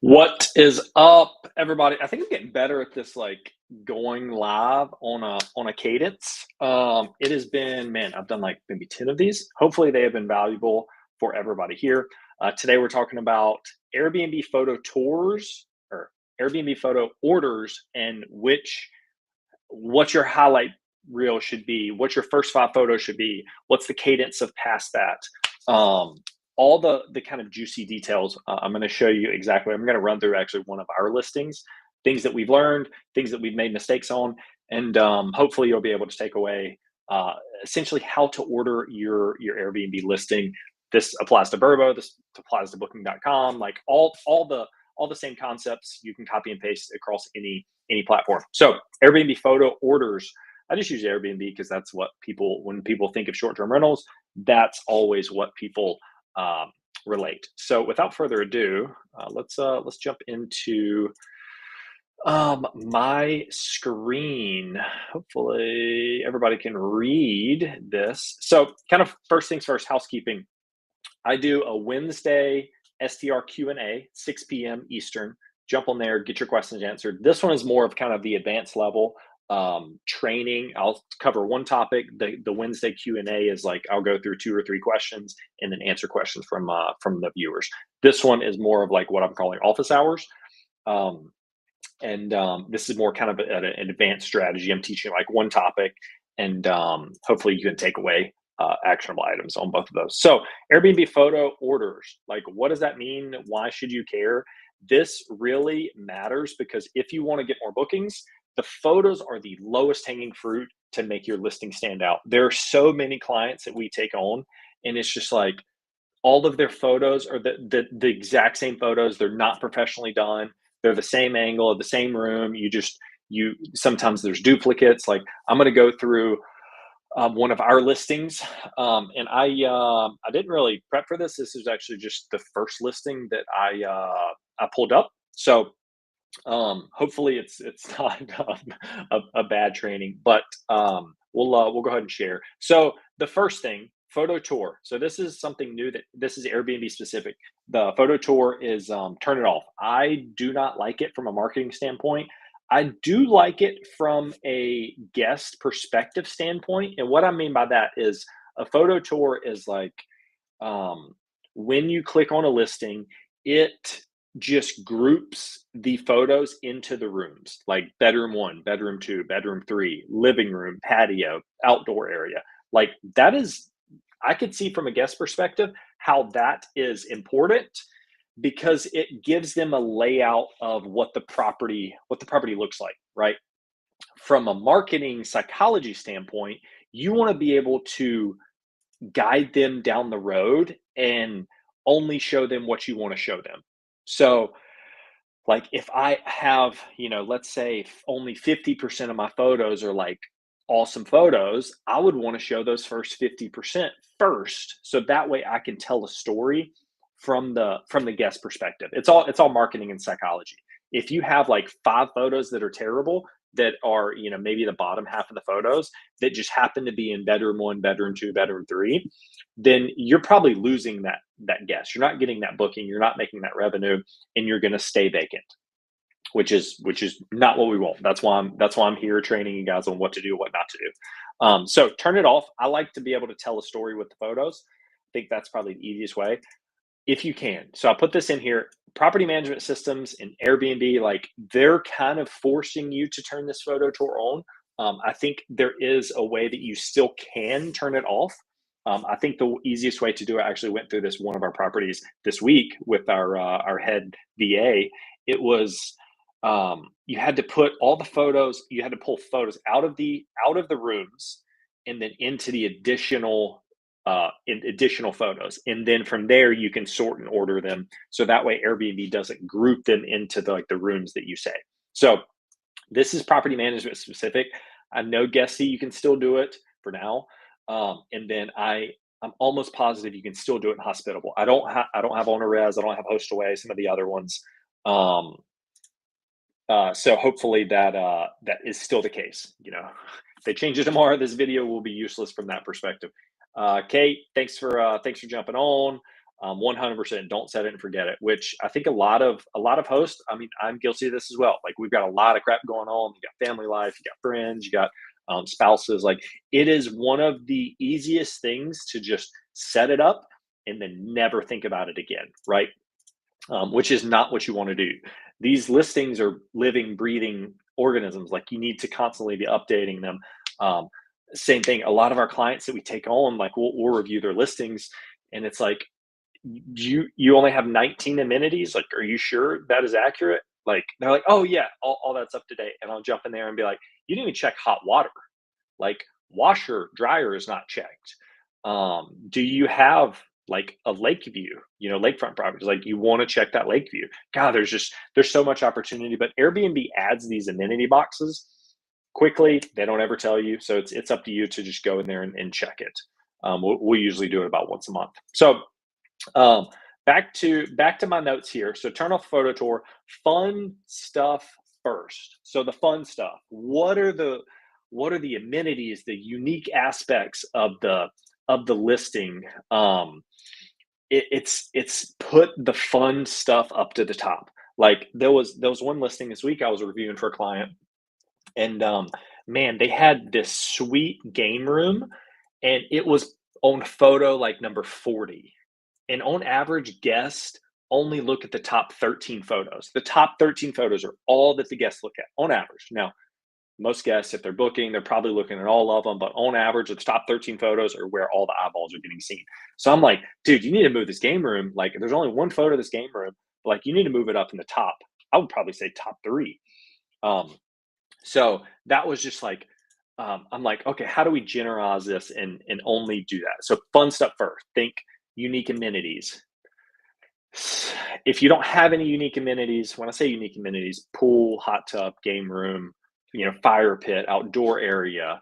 What is up, everybody? I think I'm getting better at this, like going live on a cadence. It has been, man, I've done like maybe 10 of these. Hopefully, they have been valuable for everybody here. Today, we're talking about Airbnb photo tours or Airbnb photo orders and what your highlight reel should be, what your first five photos should be, what's the cadence of past that. Um, all the kind of juicy details. I'm going to show you exactly. I'm going to run through actually one of our listings, things that we've learned, things that we've made mistakes on, and hopefully you'll be able to take away uh, essentially how to order your Airbnb listing. This applies to Burbo. This applies to Booking.com. Like all the same concepts you can copy and paste across any platform. So Airbnb photo orders. I just use Airbnb because that's what when people think of short-term rentals, that's always what people um, relate. So without further ado, let's jump into my screen. Hopefully everybody can read this. So kind of first things first, housekeeping. I do a Wednesday STR Q&A, 6 p.m. Eastern. Jump on there, get your questions answered. This one is more of kind of the advanced level training. I'll cover one topic. The Wednesday Q&A is like I'll go through two or three questions and then answer questions from the viewers. This one is more of like what I'm calling office hours. Um, and this is more kind of an advanced strategy. I'm teaching like one topic, and hopefully you can take away actionable items on both of those. So Airbnb photo orders, like what does that mean? Why should you care? This really matters because if you want to get more bookings, the photos are the lowest hanging fruit to make your listing stand out. There are so many clients that we take on, and it's just like all of their photos are the exact same photos. They're not professionally done. They're the same angle of the same room. You sometimes there's duplicates. Like I'm going to go through one of our listings, and I didn't really prep for this. This is actually just the first listing that I pulled up. So hopefully it's not a bad training, but we'll go ahead and share. So the first thing, photo tour. So this is something new that this is Airbnb specific. The photo tour is turn it off. I do not like it from a marketing standpoint. I do like it from a guest perspective standpoint. And what I mean by that is a photo tour is like um, when you click on a listing, it just groups the photos into the rooms, like bedroom one, bedroom two, bedroom three, living room, patio, outdoor area. Like that is, I could see from a guest perspective how that is important because it gives them a layout of what the property looks like, right? From a marketing psychology standpoint, you want to be able to guide them down the road and only show them what you want to show them. So, like if I have, let's say only 50% of my photos are like awesome photos, I would want to show those first 50% first. So that way I can tell a story from the guest perspective. It's all marketing and psychology. If you have like five photos that are terrible, that are, maybe the bottom half of the photos that just happen to be in bedroom one, bedroom two, bedroom three, then you're probably losing that guest. You're not getting that booking, you're not making that revenue, and you're going to stay vacant, which is not what we want. That's why I'm here training you guys on what to do, what not to do. So turn it off. I like to be able to tell a story with the photos. I think that's probably the easiest way if you can. So I'll put this in here. Property management systems and Airbnb, like they're kind of forcing you to turn this photo tour on. I think there is a way that you still can turn it off. I think the easiest way to do it, I actually went through this one of our properties this week with our head VA. It was you had to put all the photos, you had to pull photos out of the rooms and then into the additional photos, and then from there you can sort and order them so that way Airbnb doesn't group them into the rooms that you say. So this is property management specific. I know guesty you can still do it for now, and then I'm almost positive you can still do it in hospitable. I don't have owner res, I don't have host away, some of the other ones. um, so hopefully that is still the case. If they change it tomorrow, this video will be useless from that perspective. Kate, thanks for jumping on. 100% don't set it and forget it, which I think a lot of hosts, I mean, I'm guilty of this as well. Like we've got a lot of crap going on. You got family life, you got friends, you got spouses. Like it is one of the easiest things to just set it up and then never think about it again, right? Which is not what you want to do. These listings are living, breathing organisms. Like you need to constantly be updating them. Um, Same thing. A lot of our clients that we take on, like we'll review their listings, and it's like you only have 19 amenities. Like, are you sure that is accurate? Like they're like, oh yeah, all that's up to date. And I'll jump in there and be like, you didn't even check hot water. Like washer dryer is not checked. Do you have like a lake view, lakefront properties? Like you want to check that lake view. God, there's so much opportunity, but Airbnb adds these amenity boxes quickly. They don't ever tell you. So it's up to you to just go in there and check it. We usually do it about once a month. So um, back to my notes here. So turn off photo tour. Fun stuff first. So the fun stuff. What are the amenities, the unique aspects of the listing? It's put the fun stuff up to the top. Like there was one listing this week I was reviewing for a client, and man, they had this sweet game room, and it was on photo like number 40, and on average, guests only look at the top 13 photos. The top 13 photos are all that the guests look at on average. Now, most guests, if they're booking, they're probably looking at all of them, but on average, the top 13 photos are where all the eyeballs are getting seen. So I'm like, dude, you need to move this game room. Like, there's only one photo of this game room, but like, you need to move it up in the top. I would probably say top three. Um, so that was just like, I'm like, okay, how do we generalize this and only do that? So fun stuff first. Think unique amenities. If you don't have any unique amenities, when I say unique amenities, pool, hot tub, game room, fire pit, outdoor area,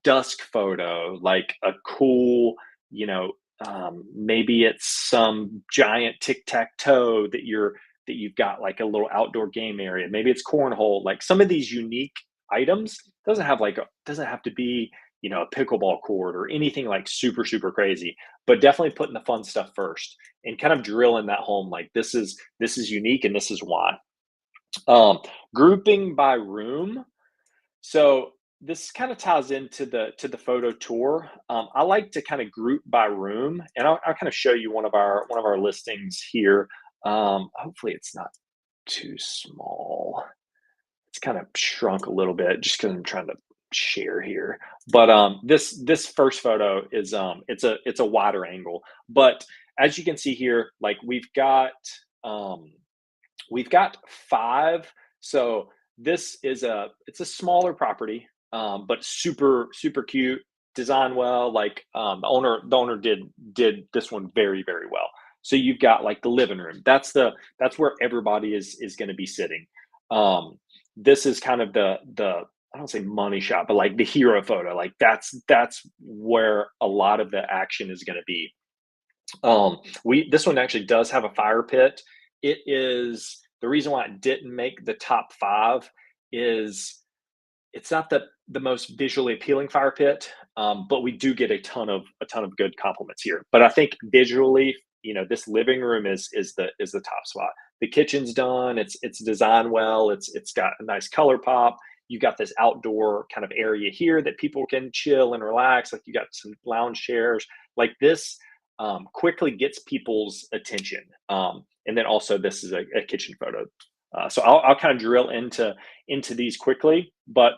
dusk photo, like a cool, you know, maybe it's some giant tic tac toe that you've got like a little outdoor game area. Maybe it's cornhole. Like some of these unique items doesn't have to be a pickleball court or anything like super super crazy, but definitely putting the fun stuff first and kind of drilling that home. Like this is unique and this is why. Um, Grouping by room. So this kind of ties into the photo tour. I like to kind of group by room, and I'll kind of show you one of our listings here. Hopefully, it's not too small. It's kind of shrunk a little bit just because I'm trying to share here. But this first photo is it's a wider angle. But as you can see here, like um, we've got five. So it's a smaller property, but super super cute, designed well. Like the owner did this one very very well. So you've got like the living room. That's where everybody is going to be sitting. Um, this is kind of the I don't say money shot, but like the hero photo. Like that's where a lot of the action is going to be. We This one actually does have a fire pit. It is the reason why it didn't make the top five is it's not the most visually appealing fire pit, but we do get a ton of good compliments here. But I think visually, this living room is the top spot. The kitchen's done. It's designed well. It's got a nice color pop. You got this outdoor kind of area here that people can chill and relax. Like you got some lounge chairs. Like this quickly gets people's attention. And then also this is a kitchen photo. So I'll kind of drill into these quickly, but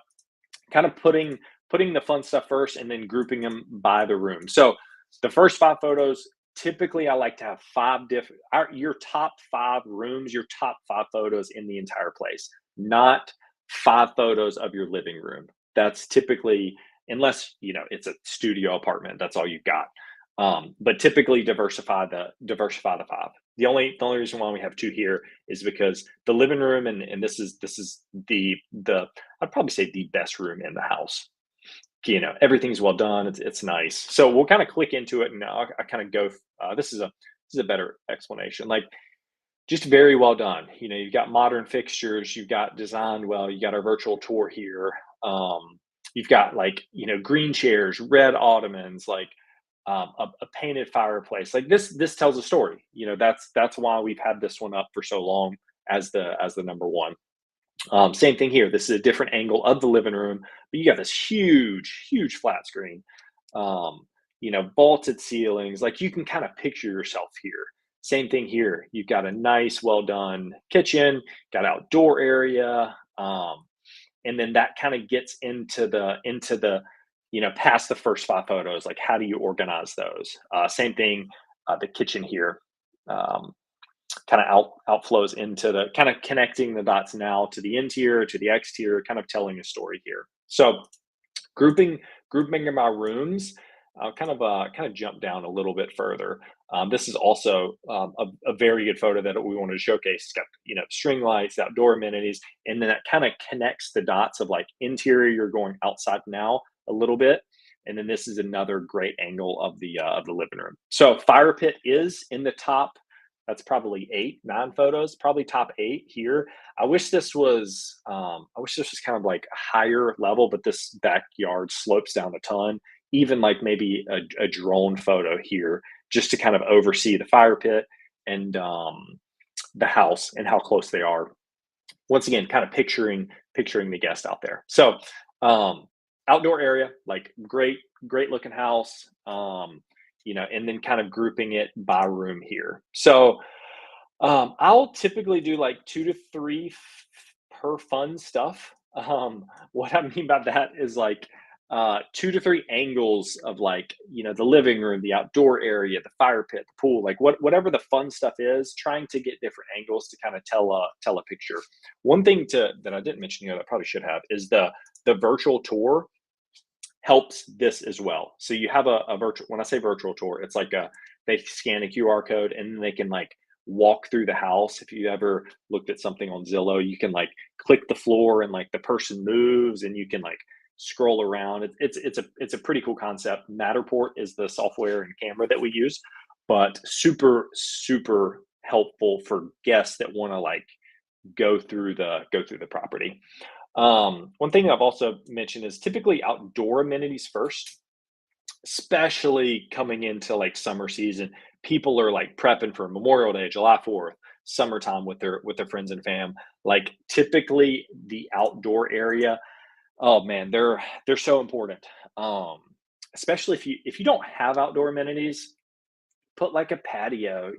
kind of putting the fun stuff first and then grouping them by the room. So the first five photos, typically I like to have five different your top five rooms, your top five photos in the entire place, not five photos of your living room. That's typically, unless it's a studio apartment, that's all you've got. But typically diversify the five. The only reason why we have two here is because the living room, and this is the I'd probably say the best room in the house. Everything's well done. It's nice. So we'll kind of click into it, and I kind of go. This is a better explanation. Like just very well done. You've got modern fixtures. You've got designed well. You got our virtual tour here. You've got like green chairs, red ottomans, like a painted fireplace. Like this tells a story. That's why we've had this one up for so long as the number one. Same thing here. This is a different angle of the living room, but you got this huge flat screen. Vaulted ceilings. Like you can kind of picture yourself here. Same thing here. You've got a nice, well done kitchen, got outdoor area, and then that kind of gets into the past the first five photos. Like how do you organize those? Same thing. The kitchen here. Um, Kind of outflows into the kind of connecting the dots now to the interior to the exterior, kind of telling a story here. So grouping grouping in my rooms, kind of jump down a little bit further. This is also a very good photo that we wanted to showcase. It's got string lights, outdoor amenities, and then that kind of connects the dots of like interior. You're going outside now a little bit, and then this is another great angle of the living room. So fire pit is in the top. That's probably 8, 9 photos, probably top 8 here. I wish this was kind of like a higher level, but this backyard slopes down a ton. Even like maybe a drone photo here, just to kind of oversee the fire pit and the house and how close they are. Once again, kind of picturing the guest out there. So outdoor area, like great looking house. And then kind of grouping it by room here. So I'll typically do like 2 to 3 per fun stuff. What I mean by that is like 2 to 3 angles of like the living room, the outdoor area, the fire pit, the pool, like whatever the fun stuff is. Trying to get different angles to kind of tell a picture. One thing that I didn't mention here that I probably should have is the virtual tour helps this as well. So you have a virtual, when I say virtual tour, it's like they scan a QR code and then they can like walk through the house. If you ever looked at something on Zillow, you can like click the floor and like the person moves and you can like scroll around. It's a pretty cool concept. Matterport is the software and camera that we use, but super helpful for guests that want to like go through the property. One thing I've also mentioned is typically outdoor amenities first, especially coming into like summer season. People are like prepping for Memorial Day, July 4th, summertime with their friends and fam. Like typically the outdoor area, oh man, they're so important. Um, Especially if you don't have outdoor amenities, put like a patio,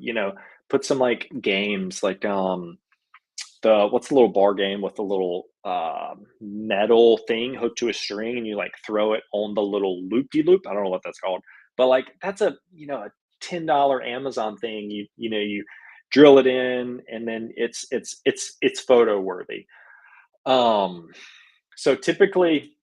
put some like games like the what's the little bar game with the little metal thing hooked to a string and you like throw it on the little loop de loop. I don't know what that's called, but like that's a $10 Amazon thing. You drill it in and then it's photo worthy. Um, so typically,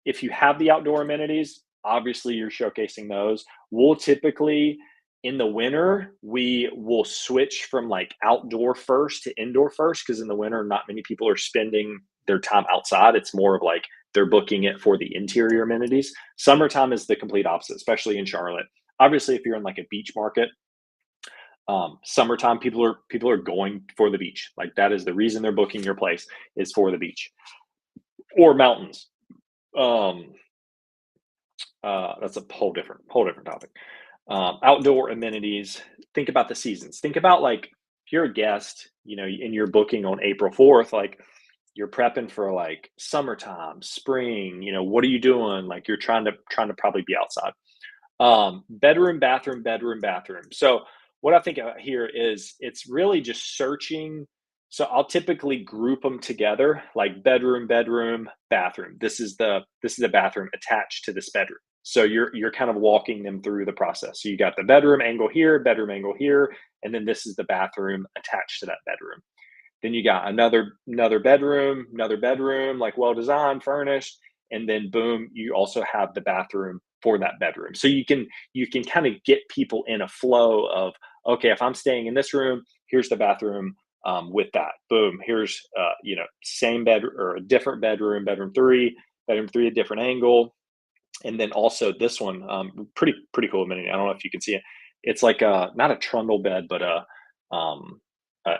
if you have the outdoor amenities, obviously you're showcasing those. We'll typically in the winter, we will switch from like outdoor first to indoor first because in the winter, not many people are spending their time outside. It's more of like they're booking it for the interior amenities. Summertime is the complete opposite, especially in Charlotte. Obviously, if you're in like a beach market, summertime people are going for the beach. Like that is the reason they're booking your place is for the beach or mountains. Um, that's a whole different topic. Outdoor amenities. Think about the seasons. Think about like if you're a guest, and you're booking on April 4th, like you're prepping for like summertime, spring. What are you doing? Like you're trying to probably be outside. Bedroom, bathroom, bedroom, bathroom. So what I think here is it's really just searching. So I'll typically group them together, like bedroom, bedroom, bathroom. This is a bathroom attached to this bedroom. So you're kind of walking them through the process. So you got the bedroom angle here, and then this is the bathroom attached to that bedroom. Then you got another bedroom, like well designed, furnished, and then boom, you also have the bathroom for that bedroom. So you can kind of get people in a flow of okay, if I'm staying in this room, here's the bathroom with that. Boom, here's same bed or a different bedroom three, a different angle, and then also this one, pretty cool amenity. I don't know if you can see it. It's like not a trundle bed, but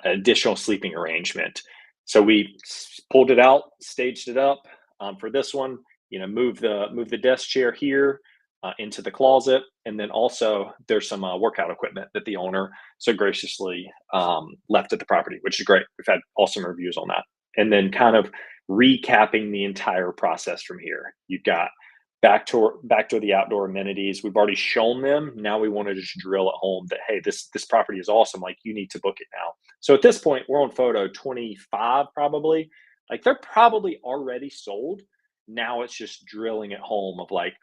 additional sleeping arrangement. So we pulled it out, staged it up for this one. Move the desk chair here. into the closet. And then also there's some workout equipment that the owner so graciously left at the property, which is great. We've had awesome reviews on that. And then kind of recapping the entire process from here. You've got back to the outdoor amenities. We've already shown them. Now we want to just drill at home that hey, this property is awesome. Like you need to book it now. So at this point, we're on photo 25 probably. Like they're probably already sold. Now it's just drilling at home of like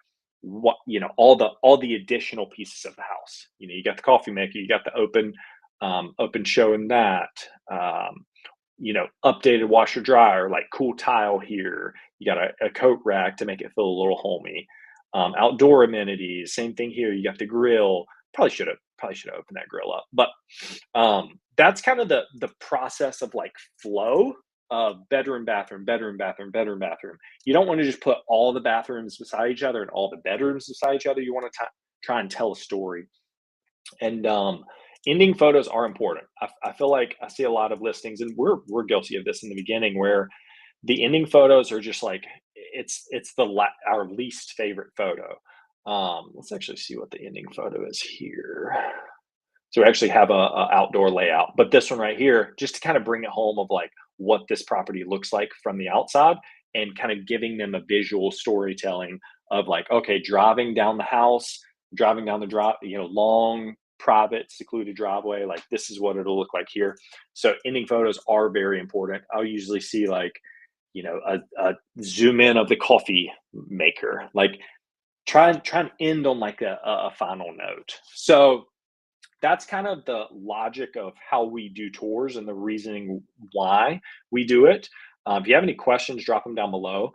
what all the additional pieces of the house. You got the coffee maker, you got the open show in that. Updated washer dryer, like cool tile here. You got a coat rack to make it feel a little homey. Outdoor amenities, same thing here. You got the grill. Probably should have opened that grill up, but that's kind of the process of like flow of bedroom, bathroom, bedroom, bathroom, bedroom, bathroom. You don't want to just put all the bathrooms beside each other and all the bedrooms beside each other. You want to try and tell a story. And ending photos are important. I feel like I see a lot of listings, and we're guilty of this in the beginning, where the ending photos are just like it's our least favorite photo. Let's actually see what the ending photo is here. So we actually have a outdoor layout, but this one right here, just to kind of bring it home of like what this property looks like from the outside, and kind of giving them a visual storytelling of like, okay, driving down the house, driving down the drive, long, private, secluded driveway. Like this is what it'll look like here. So ending photos are very important. I'll usually see like, a zoom in of the coffee maker, like try and end on like a final note. So that's kind of the logic of how we do tours and the reasoning why we do it. If you have any questions, drop them down below.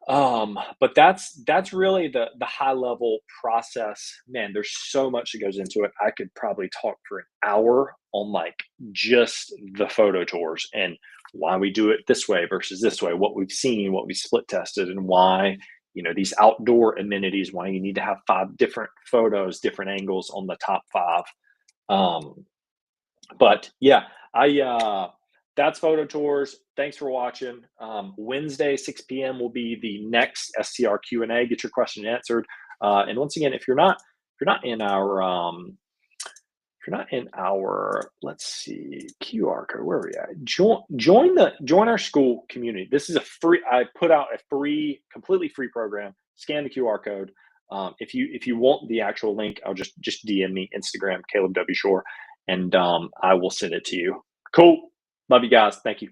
But that's really the high level process. Man, there's so much that goes into it. I could probably talk for an hour on like just the photo tours and why we do it this way versus this way, what we've seen, what we split tested, and why these outdoor amenities, why you need to have 5 different photos, different angles on the top 5. um, but yeah, I that's photo tours. Thanks for watching. Wednesday 6 p.m. will be the next STR Q&A. Get your question answered. And once again, if you're not in our let's see, QR code, where are we at? Join our school community. This is I put out a completely free program. Scan the QR code. If you want the actual link, I'll just DM me Instagram, Caleb W. Shore, and I will send it to you. Cool. Love you guys. Thank you.